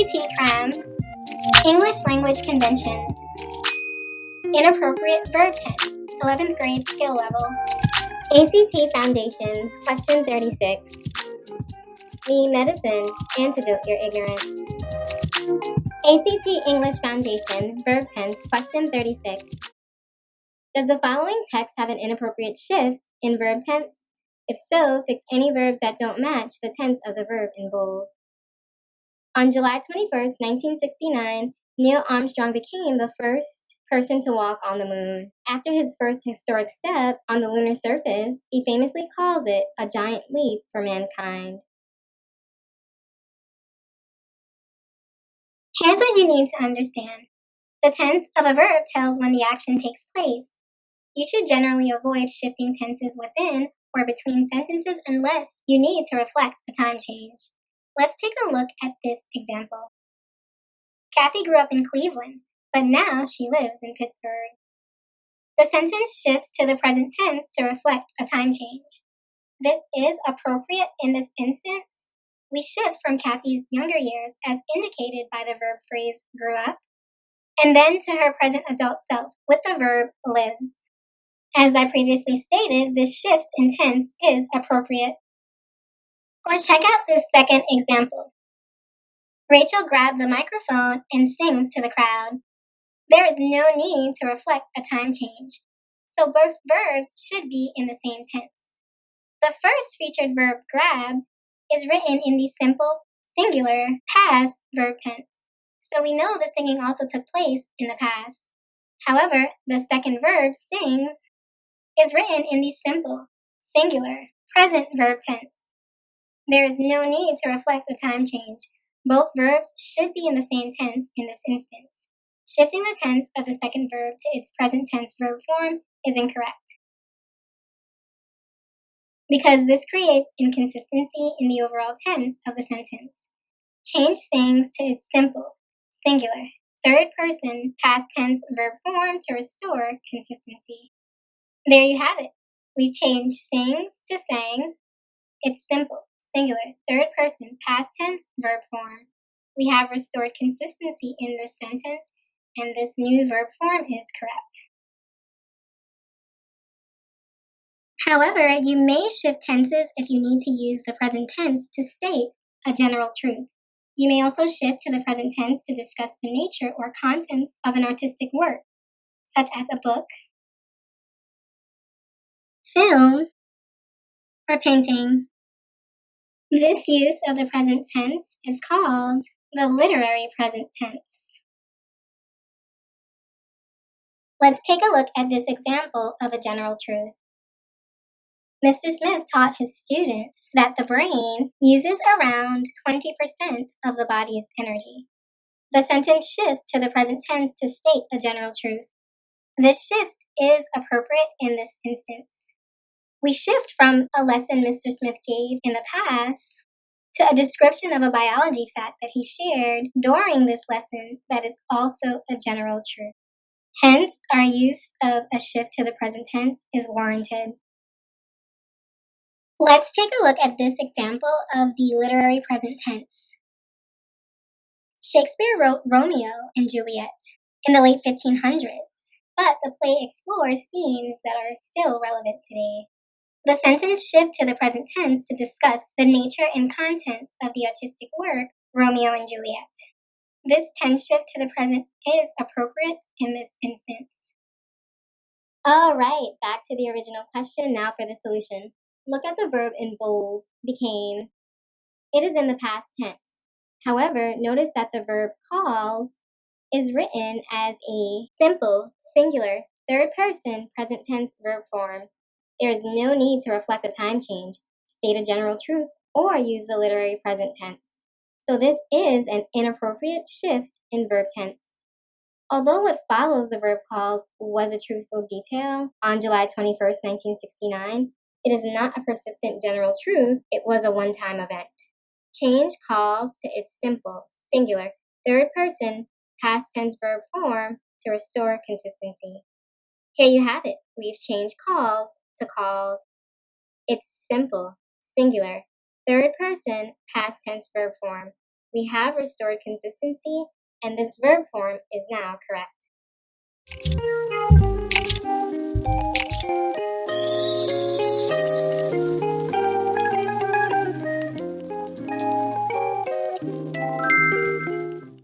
ACT Cram, English Language Conventions, Inappropriate Verb Tense, 11th grade skill level, ACT Foundations, question 36. Me Medicine, Antidote Your Ignorance. ACT English Foundation, Verb Tense, question 36. Does the following text have an inappropriate shift in verb tense? If so, fix any verbs that don't match the tense of the verb in bold. On July 21st, 1969, Neil Armstrong became the first person to walk on the moon. After his first historic step on the lunar surface, he famously calls it a giant leap for mankind. Here's what you need to understand. The tense of a verb tells when the action takes place. You should generally avoid shifting tenses within or between sentences unless you need to reflect a time change. Let's take a look at this example. Kathy grew up in Cleveland, but now she lives in Pittsburgh. The sentence shifts to the present tense to reflect a time change. This is appropriate in this instance. We shift from Kathy's younger years, as indicated by the verb phrase grew up, and then to her present adult self with the verb lives. As I previously stated, this shift in tense is appropriate. Or check out this second example. Rachel grabbed the microphone and sings to the crowd. There is no need to reflect a time change, so both verbs should be in the same tense. The first featured verb grabbed is written in the simple, singular, past verb tense, so we know the singing also took place in the past. However, the second verb, sings, is written in the simple, singular, present verb tense. There is no need to reflect a time change. Both verbs should be in the same tense in this instance. Shifting the tense of the second verb to its present tense verb form is incorrect, because this creates inconsistency in the overall tense of the sentence. Change sings to its simple, singular, third person, past tense verb form to restore consistency. There you have it. We've changed sings to sang. It's simple, singular, third person, past tense verb form. We have restored consistency in this sentence, and this new verb form is correct. However, you may shift tenses if you need to use the present tense to state a general truth. You may also shift to the present tense to discuss the nature or contents of an artistic work, such as a book, film, or painting. This use of the present tense is called the literary present tense. Let's take a look at this example of a general truth. Mr. Smith taught his students that the brain uses around 20% of the body's energy. The sentence shifts to the present tense to state a general truth. This shift is appropriate in this instance. We shift from a lesson Mr. Smith gave in the past to a description of a biology fact that he shared during this lesson that is also a general truth. Hence, our use of a shift to the present tense is warranted. Let's take a look at this example of the literary present tense. Shakespeare wrote Romeo and Juliet in the late 1500s, but the play explores themes that are still relevant today. The sentence shifts to the present tense to discuss the nature and contents of the artistic work, Romeo and Juliet. This tense shift to the present is appropriate in this instance. Alright, back to the original question, now for the solution. Look at the verb in bold, became. It is in the past tense. However, notice that the verb calls is written as a simple, singular, third person, present tense verb form. There is no need to reflect a time change, state a general truth, or use the literary present tense. So this is an inappropriate shift in verb tense. Although what follows the verb calls was a truthful detail on July 21st, 1969, it is not a persistent general truth, it was a one-time event. Change calls to its simple, singular, third person, past tense verb form to restore consistency. Here you have it. We've changed calls to called. It's simple, singular, third person, past tense verb form. We have restored consistency, and this verb form is now correct.